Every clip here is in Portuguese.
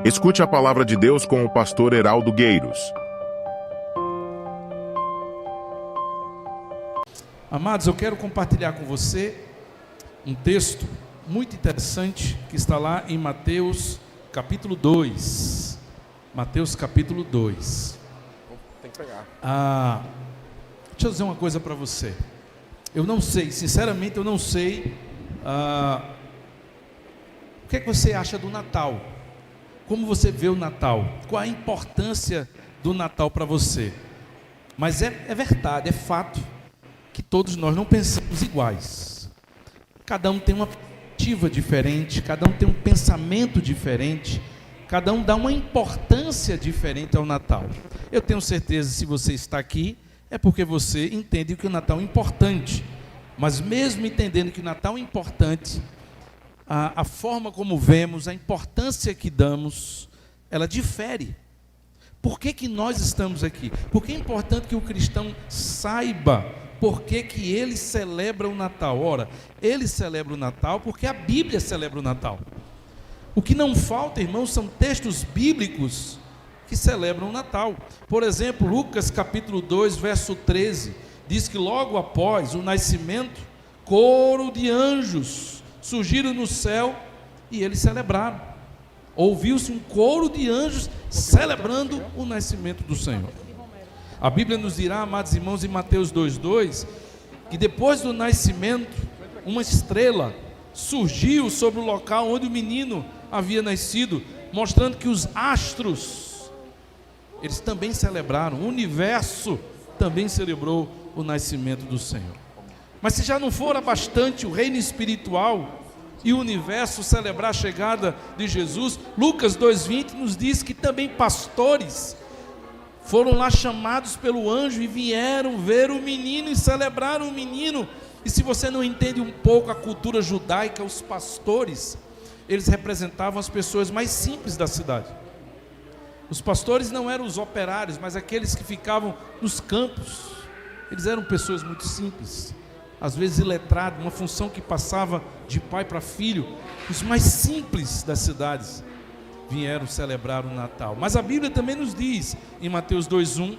Escute a palavra de Deus com o pastor Heraldo Gueiros. Amados, eu quero compartilhar com você um texto muito interessante que está lá em Mateus capítulo 2. Mateus capítulo 2. Tem que pegar. Deixa eu dizer uma coisa para você. Eu não sei, sinceramente eu não sei o que é que você acha do Natal. Como você vê o Natal? Qual a importância do Natal para você? Mas é verdade, é fato que todos nós não pensamos iguais. Cada um tem uma perspectiva diferente, cada um tem um pensamento diferente, cada um dá uma importância diferente ao Natal. Eu tenho certeza que se você está aqui, é porque você entende que o Natal é importante. Mas mesmo entendendo que o Natal é importante, a forma como vemos, a importância que damos, ela difere. Por que nós estamos aqui? Porque é importante que o cristão saiba por que ele celebra o Natal. Ora, ele celebra o Natal porque a Bíblia celebra o Natal. O que não falta, irmãos, são textos bíblicos que celebram o Natal. Por exemplo, Lucas capítulo 2, verso 13, diz que logo após o nascimento, coro de anjos surgiram no céu e eles celebraram. Ouviu-se um coro de anjos celebrando o nascimento do Senhor. A Bíblia nos dirá, amados irmãos, em Mateus 2:2, que depois do nascimento, uma estrela surgiu sobre o local onde o menino havia nascido, mostrando que os astros, eles também celebraram, o universo também celebrou o nascimento do Senhor. Mas se já não fora bastante o reino espiritual e o universo celebrar a chegada de Jesus, Lucas 2:20 nos diz que também pastores foram lá chamados pelo anjo e vieram ver o menino e celebraram o menino. E se você não entende um pouco a cultura judaica, os pastores, eles representavam as pessoas mais simples da cidade. Os pastores não eram os operários, mas aqueles que ficavam nos campos. Eles eram pessoas muito simples, às vezes iletrados, uma função que passava de pai para filho. Os mais simples das cidades vieram celebrar o Natal. Mas a Bíblia também nos diz, em Mateus 2:1,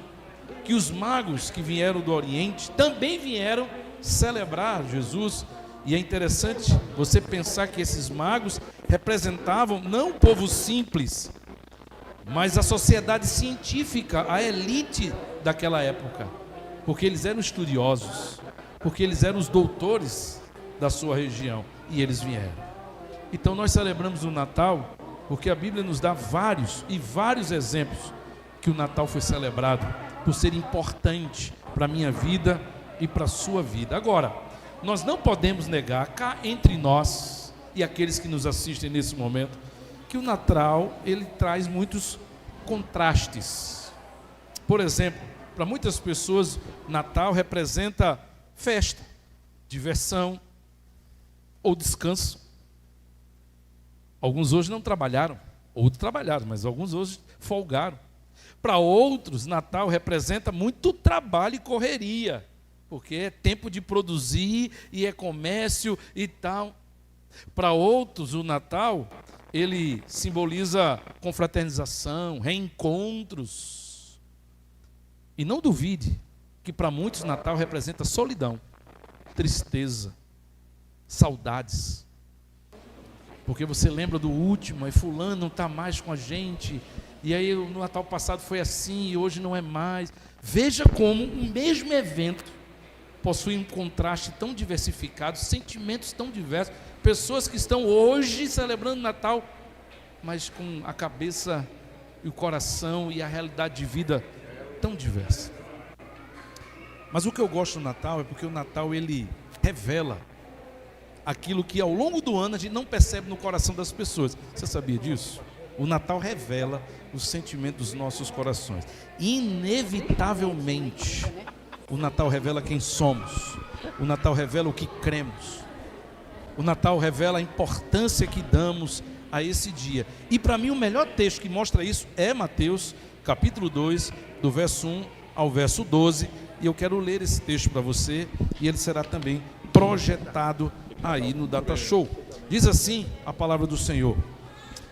que os magos que vieram do Oriente também vieram celebrar Jesus. E é interessante você pensar que esses magos representavam não o povo simples, mas a sociedade científica, a elite daquela época, porque eles eram estudiosos, porque eles eram os doutores da sua região, e eles vieram. Então nós celebramos o Natal porque a Bíblia nos dá vários exemplos que o Natal foi celebrado por ser importante para a minha vida e para a sua vida. Agora, nós não podemos negar, cá entre nós e aqueles que nos assistem nesse momento, que o Natal, ele traz muitos contrastes. Por exemplo, para muitas pessoas, Natal representa festa, diversão ou descanso. Alguns hoje não trabalharam, outros trabalharam, mas alguns hoje folgaram. Para outros, Natal representa muito trabalho e correria, porque é tempo de produzir e é comércio e tal. Para outros, o Natal, ele simboliza confraternização, reencontros. E não duvide que para muitos Natal representa solidão, tristeza, saudades. Porque você lembra do último, e fulano não está mais com a gente, e aí no Natal passado foi assim, e hoje não é mais. Veja como o mesmo evento possui um contraste tão diversificado, sentimentos tão diversos, pessoas que estão hoje celebrando Natal, mas com a cabeça e o coração e a realidade de vida tão diversa. Mas o que eu gosto do Natal é porque o Natal, ele revela aquilo que ao longo do ano a gente não percebe no coração das pessoas. Você sabia disso? O Natal revela os sentimentos dos nossos corações. Inevitavelmente, o Natal revela quem somos. O Natal revela o que cremos. O Natal revela a importância que damos a esse dia. E para mim o melhor texto que mostra isso é Mateus capítulo 2, do verso 1 ao verso 12. E eu quero ler esse texto para você, e ele será também projetado aí no Data Show. Diz assim a palavra do Senhor: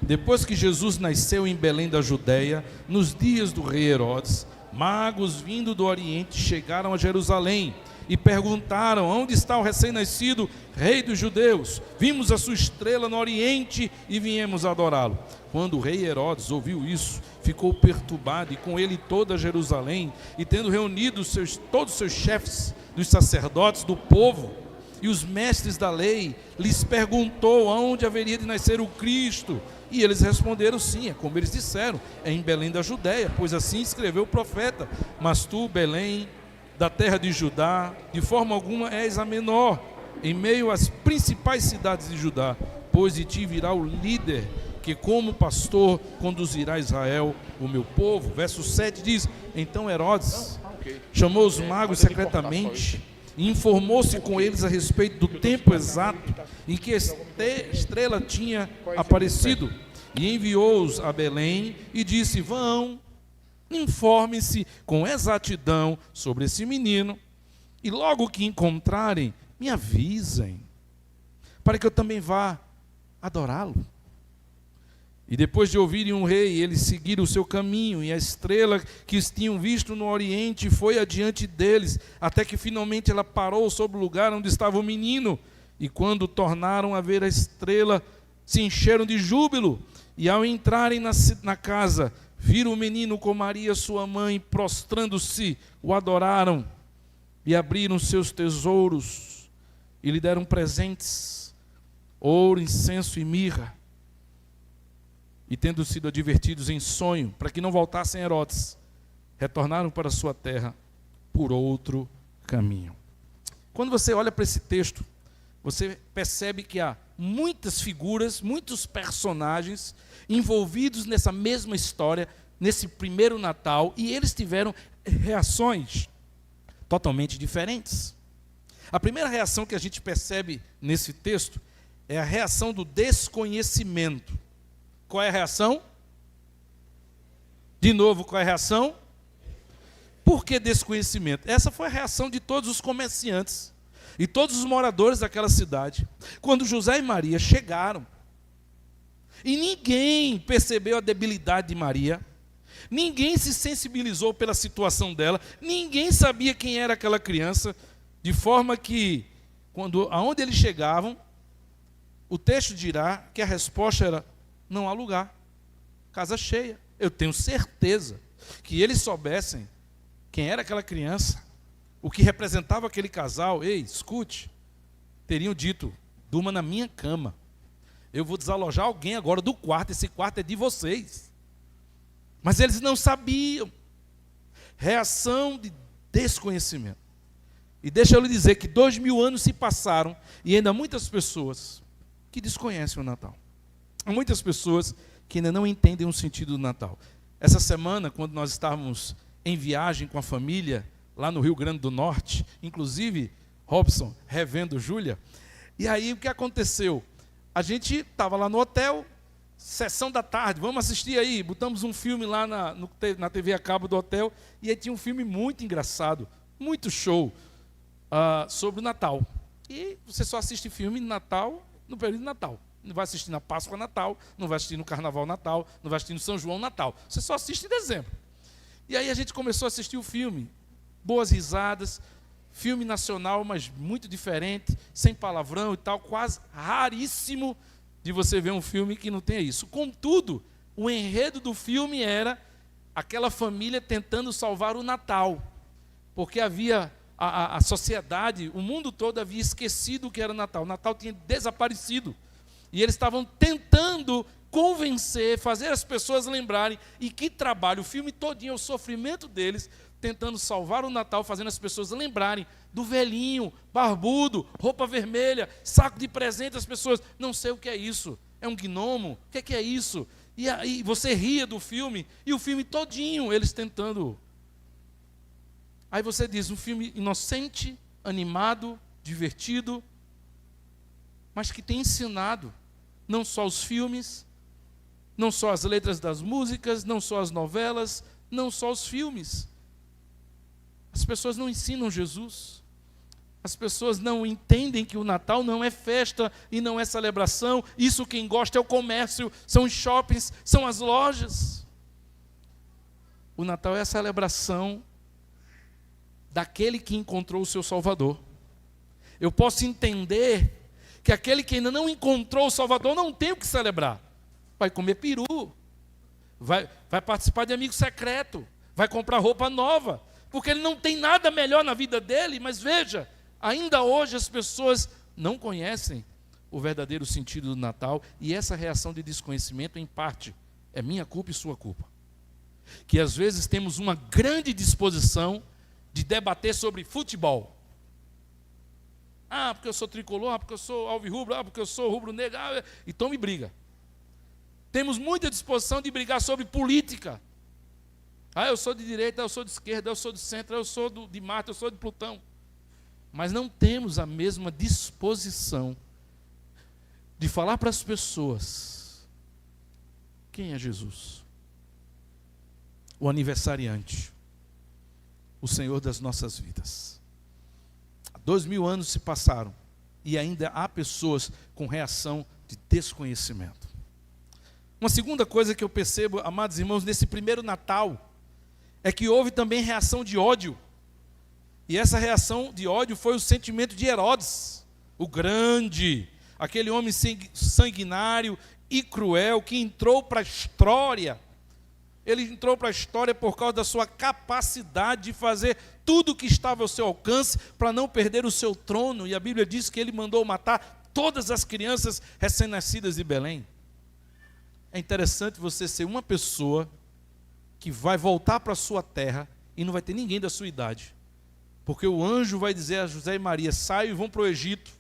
Depois que Jesus nasceu em Belém da Judéia, nos dias do rei Herodes, magos vindo do Oriente chegaram a Jerusalém e perguntaram: onde está o recém-nascido rei dos judeus? Vimos a sua estrela no Oriente e viemos adorá-lo. Quando o rei Herodes ouviu isso, ficou perturbado, e com ele toda Jerusalém, e tendo reunido todos os seus chefes dos sacerdotes do povo e os mestres da lei, lhes perguntou aonde haveria de nascer o Cristo. E eles responderam: sim, é como eles disseram, é em Belém da Judéia, pois assim escreveu o profeta: mas tu, Belém, da terra de Judá, de forma alguma és a menor em meio às principais cidades de Judá, pois de ti virá o líder que como pastor conduzirá Israel, o meu povo. Verso 7 diz: então Herodes chamou os magos secretamente e informou-se com eles a respeito do tempo exato em que a estrela tinha aparecido, e enviou-os a Belém e disse: vão, informem-se com exatidão sobre esse menino, e logo que encontrarem, me avisem, para que eu também vá adorá-lo. E depois de ouvirem um rei, eles seguiram o seu caminho, e a estrela que tinham visto no Oriente foi adiante deles, até que finalmente ela parou sobre o lugar onde estava o menino. E quando tornaram a ver a estrela, se encheram de júbilo, e ao entrarem na casa, viram o menino com Maria sua mãe, prostrando-se, o adoraram, e abriram seus tesouros, e lhe deram presentes, ouro, incenso e mirra. E tendo sido advertidos em sonho, para que não voltassem a Herodes, retornaram para sua terra por outro caminho. Quando você olha para esse texto, você percebe que há muitas figuras, muitos personagens envolvidos nessa mesma história, nesse primeiro Natal, e eles tiveram reações totalmente diferentes. A primeira reação que a gente percebe nesse texto é a reação do desconhecimento. Qual é a reação? De novo, qual é a reação? Por que desconhecimento? Essa foi a reação de todos os comerciantes e todos os moradores daquela cidade, quando José e Maria chegaram. E ninguém percebeu a debilidade de Maria, ninguém se sensibilizou pela situação dela, ninguém sabia quem era aquela criança, de forma que, aonde eles chegavam, o texto dirá que a resposta era: não há lugar, casa cheia. Eu tenho certeza que eles soubessem quem era aquela criança, o que representava aquele casal. Ei, escute, teriam dito: durma na minha cama, eu vou desalojar alguém agora do quarto, esse quarto é de vocês. Mas eles não sabiam. Reação de desconhecimento. E deixa eu lhe dizer que 2000 anos se passaram e ainda há muitas pessoas que desconhecem o Natal. Há muitas pessoas que ainda não entendem o sentido do Natal. Essa semana, quando nós estávamos em viagem com a família, lá no Rio Grande do Norte, inclusive Robson revendo Júlia, e aí o que aconteceu? A gente estava lá no hotel, sessão da tarde, vamos assistir aí, botamos um filme lá na TV a cabo do hotel, e aí tinha um filme muito engraçado, muito show, sobre o Natal. E você só assiste filme de Natal no período de Natal. Não vai assistir na Páscoa Natal, não vai assistir no Carnaval Natal, não vai assistir no São João Natal. Você só assiste em dezembro. E aí a gente começou a assistir o filme. Boas risadas, filme nacional, mas muito diferente, sem palavrão e tal, quase raríssimo de você ver um filme que não tenha isso. Contudo, o enredo do filme era aquela família tentando salvar o Natal, porque havia a sociedade, o mundo todo havia esquecido o que era Natal. O Natal tinha desaparecido. E eles estavam tentando convencer, fazer as pessoas lembrarem. E que trabalho, o filme todinho, o sofrimento deles, tentando salvar o Natal, fazendo as pessoas lembrarem do velhinho, barbudo, roupa vermelha, saco de presente. As pessoas, não sei o que é isso, é um gnomo, o que é isso? E aí você ria do filme, e o filme todinho, eles tentando. Aí você diz, um filme inocente, animado, divertido, mas que tem ensinado não só os filmes, não só as letras das músicas, não só as novelas, não só os filmes. As pessoas não ensinam Jesus. As pessoas não entendem que o Natal não é festa e não é celebração. Isso quem gosta é o comércio, são os shoppings, são as lojas. O Natal é a celebração daquele que encontrou o seu Salvador. Eu posso entender que aquele que ainda não encontrou o Salvador não tem o que celebrar. Vai comer peru, vai participar de amigo secreto, vai comprar roupa nova, porque ele não tem nada melhor na vida dele. Mas veja, ainda hoje as pessoas não conhecem o verdadeiro sentido do Natal, e essa reação de desconhecimento, em parte, é minha culpa e sua culpa. Que às vezes temos uma grande disposição de debater sobre futebol. Ah, porque eu sou tricolor, ah, porque eu sou alvirrubro, ah, porque eu sou rubro-negro, então me briga. Temos muita disposição de brigar sobre política. Ah, eu sou de direita, eu sou de esquerda, eu sou de centro, eu sou de Marte, eu sou de Plutão. Mas não temos a mesma disposição de falar para as pessoas quem é Jesus. O aniversariante, o Senhor das nossas vidas. 2000 anos se passaram e ainda há pessoas com reação de desconhecimento. Uma segunda coisa que eu percebo, amados irmãos, nesse primeiro Natal, é que houve também reação de ódio. E essa reação de ódio foi o sentimento de Herodes, o grande, aquele homem sanguinário e cruel que entrou para a história. Ele entrou para a história por causa da sua capacidade de fazer tudo o que estava ao seu alcance para não perder o seu trono. E a Bíblia diz que ele mandou matar todas as crianças recém-nascidas de Belém. É interessante você ser uma pessoa que vai voltar para a sua terra e não vai ter ninguém da sua idade. Porque o anjo vai dizer a José e Maria: saiam e vão para o Egito.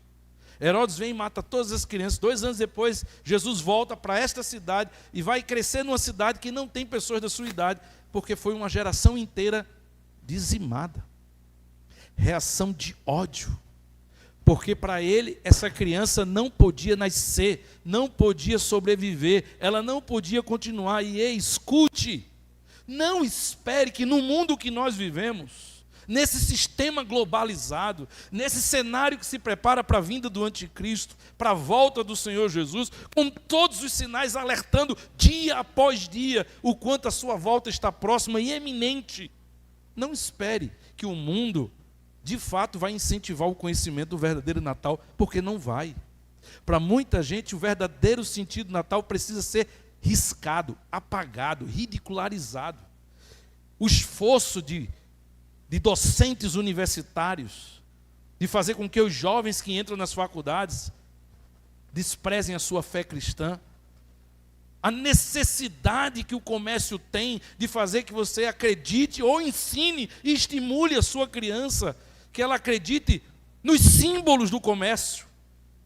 Herodes vem e mata todas as crianças. 2 anos depois, Jesus volta para esta cidade e vai crescer numa cidade que não tem pessoas da sua idade, porque foi uma geração inteira dizimada. Reação de ódio. Porque para ele, essa criança não podia nascer, não podia sobreviver, ela não podia continuar. E escute, não espere que no mundo que nós vivemos, nesse sistema globalizado, nesse cenário que se prepara para a vinda do anticristo, para a volta do Senhor Jesus, com todos os sinais alertando dia após dia o quanto a sua volta está próxima e eminente. Não espere que o mundo de fato vai incentivar o conhecimento do verdadeiro Natal, porque não vai. Para muita gente, o verdadeiro sentido do Natal precisa ser riscado, apagado, ridicularizado. O esforço de docentes universitários, de fazer com que os jovens que entram nas faculdades desprezem a sua fé cristã, a necessidade que o comércio tem de fazer que você acredite ou ensine e estimule a sua criança, que ela acredite nos símbolos do comércio,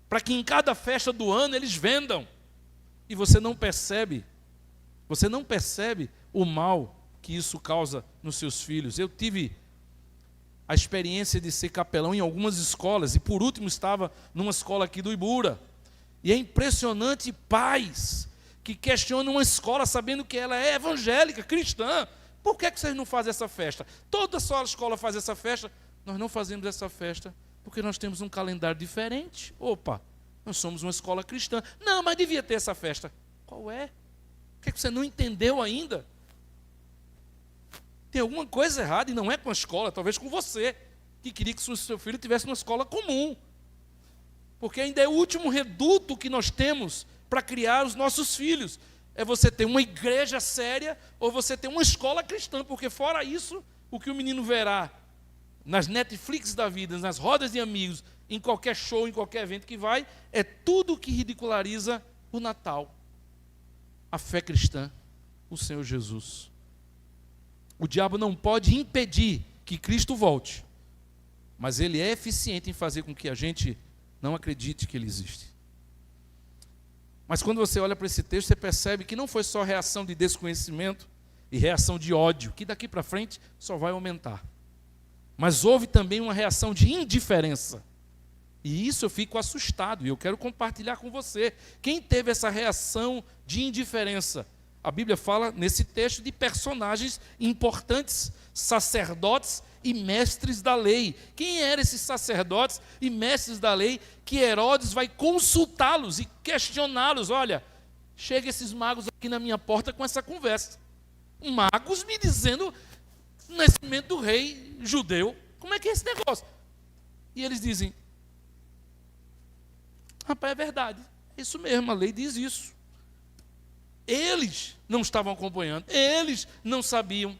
para que em cada festa do ano eles vendam, e você não percebe o mal que isso causa nos seus filhos. Eu tive a experiência de ser capelão em algumas escolas, e por último estava numa escola aqui do Ibura, e é impressionante pais que questionam uma escola sabendo que ela é evangélica, cristã. Por que vocês não fazem essa festa? Toda só a escola faz essa festa. Nós não fazemos essa festa porque nós temos um calendário diferente. Opa, nós somos uma escola cristã. Não, mas devia ter essa festa. Qual é? O que você não entendeu ainda? Tem alguma coisa errada, e não é com a escola, talvez com você, que queria que seu filho tivesse uma escola comum. Porque ainda é o último reduto que nós temos para criar os nossos filhos. É você ter uma igreja séria ou você ter uma escola cristã, porque fora isso, o que o menino verá nas Netflix da vida, nas rodas de amigos, em qualquer show, em qualquer evento que vai, é tudo que ridiculariza o Natal, a fé cristã, o Senhor Jesus. O diabo não pode impedir que Cristo volte, mas ele é eficiente em fazer com que a gente não acredite que ele existe. Mas quando você olha para esse texto, você percebe que não foi só reação de desconhecimento e reação de ódio, que daqui para frente só vai aumentar. Mas houve também uma reação de indiferença. E isso eu fico assustado, e eu quero compartilhar com você. Quem teve essa reação de indiferença? A Bíblia fala nesse texto de personagens importantes, sacerdotes e mestres da lei. Quem eram esses sacerdotes e mestres da lei que Herodes vai consultá-los e questioná-los? Olha, chega esses magos aqui na minha porta com essa conversa. Magos me dizendo o nascimento do rei judeu. Como é que é esse negócio? E eles dizem, rapaz, é verdade. É isso mesmo, a lei diz isso. Eles não estavam acompanhando, eles não sabiam.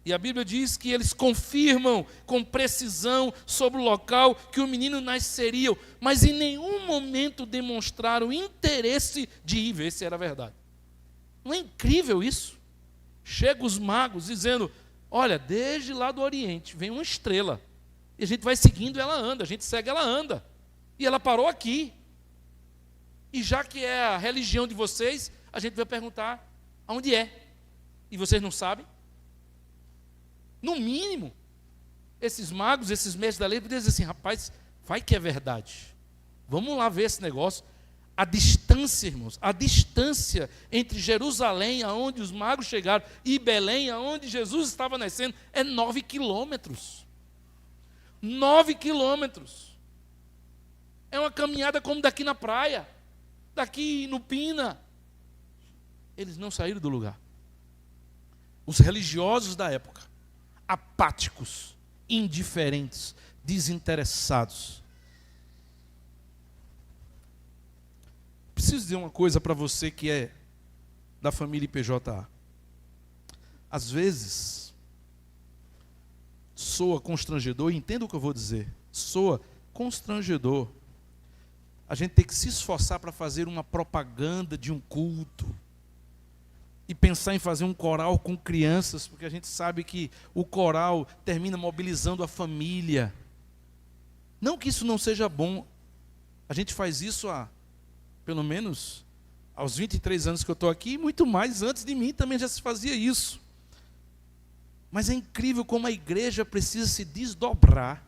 E a Bíblia diz que eles confirmam com precisão sobre o local que o menino nasceria, mas em nenhum momento demonstraram interesse de ir ver se era verdade. Não é incrível isso? Chegam os magos dizendo, olha, desde lá do Oriente vem uma estrela, e a gente vai seguindo, ela anda, a gente segue, ela anda, e ela parou aqui. E já que é a religião de vocês, a gente vai perguntar aonde é. E vocês não sabem? No mínimo, esses magos, esses mestres da lei, poderiam dizer assim, rapaz, vai que é verdade. Vamos lá ver esse negócio. A distância, irmãos, a distância entre Jerusalém, aonde os magos chegaram, e Belém, aonde Jesus estava nascendo, é 9 quilômetros. 9 quilômetros. É uma caminhada como daqui na praia, daqui no Pina. Eles não saíram do lugar. Os religiosos da época, apáticos, indiferentes, desinteressados. Preciso dizer uma coisa para você que é da família IPJA. Às vezes, soa constrangedor, entenda o que eu vou dizer, soa constrangedor a gente tem que se esforçar para fazer uma propaganda de um culto e pensar em fazer um coral com crianças, porque a gente sabe que o coral termina mobilizando a família. Não que isso não seja bom, a gente faz isso há, pelo menos, aos 23 anos que eu estou aqui, e muito mais antes de mim também já se fazia isso. Mas é incrível como a igreja precisa se desdobrar,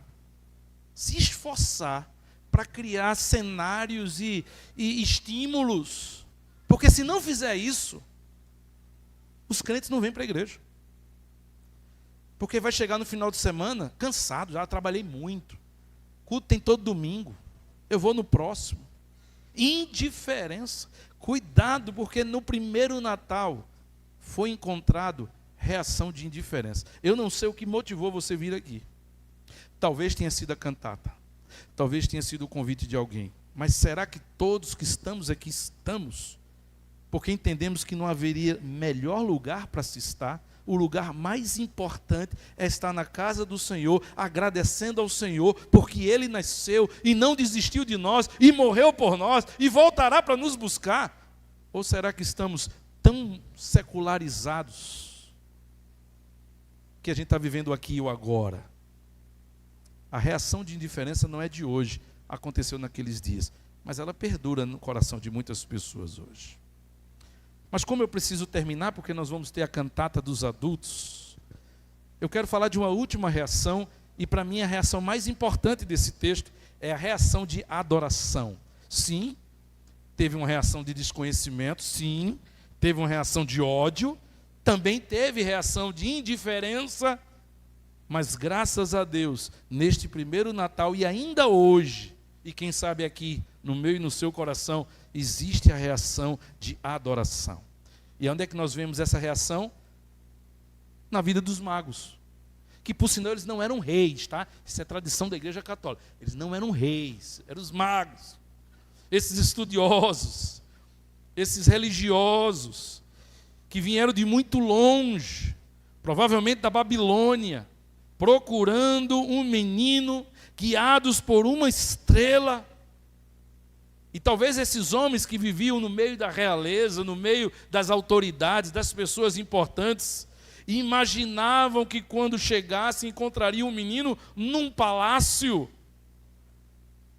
se esforçar para criar cenários e estímulos. Porque se não fizer isso, os crentes não vêm para a igreja. Porque vai chegar no final de semana, cansado, já trabalhei muito. Culto tem todo domingo, eu vou no próximo. Indiferença. Cuidado, porque no primeiro Natal foi encontrado reação de indiferença. Eu não sei o que motivou você vir aqui. Talvez tenha sido a cantata. Talvez tenha sido o convite de alguém. Mas será que todos que estamos aqui estamos? Porque entendemos que não haveria melhor lugar para se estar. O lugar mais importante é estar na casa do Senhor, agradecendo ao Senhor, porque Ele nasceu e não desistiu de nós, e morreu por nós, e voltará para nos buscar. Ou será que estamos tão secularizados que a gente está vivendo aqui e o agora? A reação de indiferença não é de hoje, aconteceu naqueles dias, mas ela perdura no coração de muitas pessoas hoje. Mas como eu preciso terminar, porque nós vamos ter a cantata dos adultos, eu quero falar de uma última reação, e para mim a reação mais importante desse texto é a reação de adoração. Sim, teve uma reação de desconhecimento, sim, teve uma reação de ódio, também teve reação de indiferença, mas graças a Deus, neste primeiro Natal e ainda hoje, e quem sabe aqui no meu e no seu coração, existe a reação de adoração. E onde é que nós vemos essa reação? Na vida dos magos. Que por sinal eles não eram reis, tá? Isso é tradição da Igreja Católica. Eles não eram reis, eram os magos. Esses estudiosos, esses religiosos, que vieram de muito longe, provavelmente da Babilônia, procurando um menino, guiados por uma estrela. E talvez esses homens que viviam no meio da realeza, no meio das autoridades, das pessoas importantes, imaginavam que quando chegassem encontrariam um menino num palácio.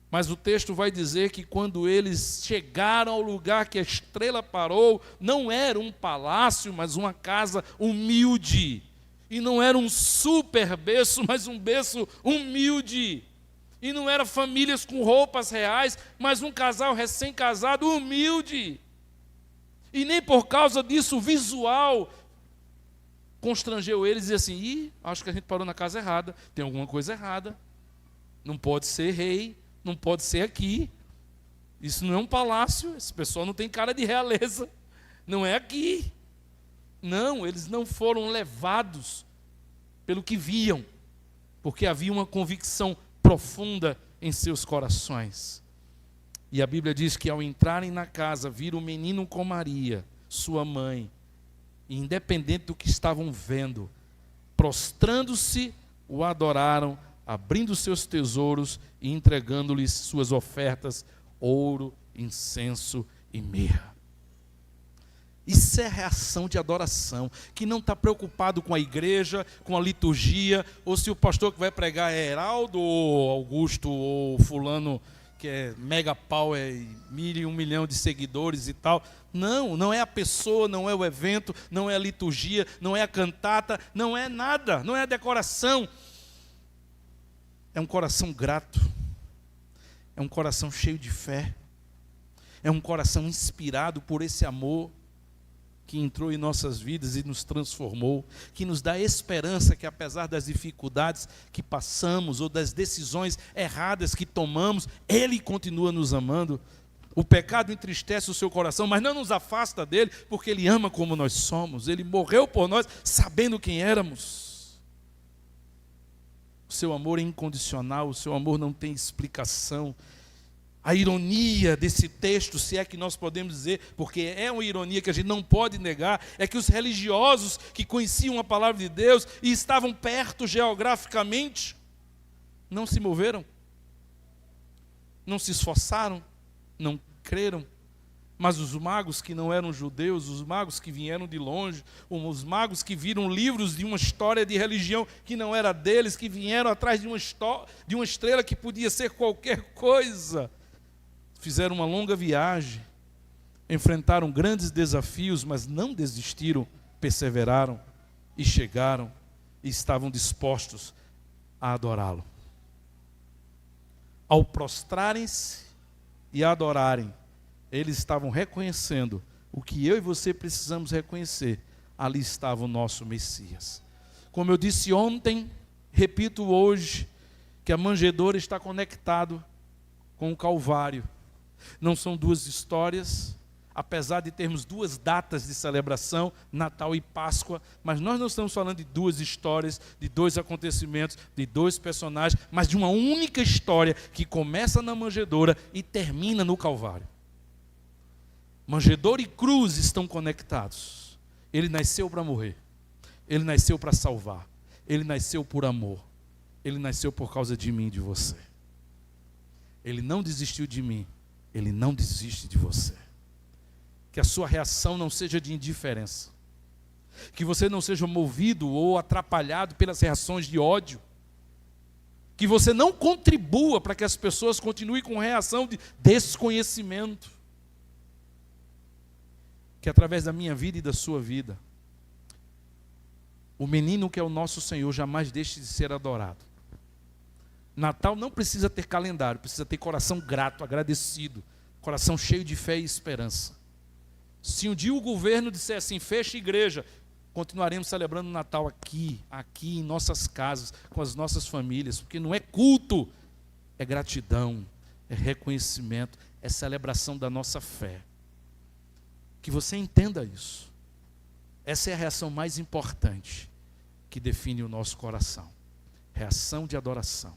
Mas o texto vai dizer que quando eles chegaram ao lugar que a estrela parou, não era um palácio, mas uma casa humilde. E não era um super berço, mas um berço humilde. E não eram famílias com roupas reais, mas um casal recém-casado humilde. E nem por causa disso o visual constrangeu eles e disse assim, acho que a gente parou na casa errada, tem alguma coisa errada, não pode ser rei, não pode ser aqui, isso não é um palácio, esse pessoal não tem cara de realeza, não é aqui. Não, eles não foram levados pelo que viam, porque havia uma convicção profunda em seus corações. E a Bíblia diz que ao entrarem na casa, viram o menino com Maria, sua mãe, e independente do que estavam vendo, prostrando-se, o adoraram, abrindo seus tesouros e entregando-lhes suas ofertas, ouro, incenso e mirra. Isso é reação de adoração, que não está preocupado com a igreja, com a liturgia, ou se o pastor que vai pregar é Heraldo, ou Augusto, ou fulano que é mega power, 1.000 e 1 milhão de seguidores e tal. Não, não é a pessoa, não é o evento, não é a liturgia, não é a cantata, não é nada, não é a decoração. É um coração grato, é um coração cheio de fé, é um coração inspirado por esse amor que entrou em nossas vidas e nos transformou, que nos dá esperança que apesar das dificuldades que passamos ou das decisões erradas que tomamos, Ele continua nos amando. O pecado entristece o seu coração, mas não nos afasta dele, porque Ele ama como nós somos. Ele morreu por nós, sabendo quem éramos. O seu amor é incondicional, o seu amor não tem explicação. A ironia desse texto, se é que nós podemos dizer, porque é uma ironia que a gente não pode negar, é que os religiosos que conheciam a palavra de Deus e estavam perto geograficamente, não se moveram, não se esforçaram, não creram. Mas os magos que não eram judeus, os magos que vieram de longe, os magos que viram livros de uma história de religião que não era deles, que vieram atrás de uma estrela que podia ser qualquer coisa, fizeram uma longa viagem, enfrentaram grandes desafios, mas não desistiram, perseveraram e chegaram e estavam dispostos a adorá-lo. Ao prostrarem-se e adorarem, eles estavam reconhecendo o que eu e você precisamos reconhecer. Ali estava o nosso Messias. Como eu disse ontem, repito hoje, que a manjedoura está conectado com o Calvário. Não são duas histórias, apesar de termos duas datas de celebração, Natal e Páscoa, mas nós não estamos falando de duas histórias, de dois acontecimentos, de dois personagens, mas de uma única história que começa na manjedoura e termina no Calvário. Manjedoura e cruz estão conectados. Ele nasceu para morrer, Ele nasceu para salvar, Ele nasceu por amor, Ele nasceu por causa de mim e de você. Ele não desistiu de mim, Ele não desiste de você. Que a sua reação não seja de indiferença, que você não seja movido ou atrapalhado pelas reações de ódio, que você não contribua para que as pessoas continuem com reação de desconhecimento, que através da minha vida e da sua vida, o menino que é o nosso Senhor jamais deixe de ser adorado. Natal não precisa ter calendário, precisa ter coração grato, agradecido, coração cheio de fé e esperança. Se um dia o governo disser assim, fecha a igreja, continuaremos celebrando o Natal aqui em nossas casas, com as nossas famílias, porque não é culto, é gratidão, é reconhecimento, é celebração da nossa fé. Que você entenda isso. Essa é a reação mais importante que define o nosso coração. Reação de adoração.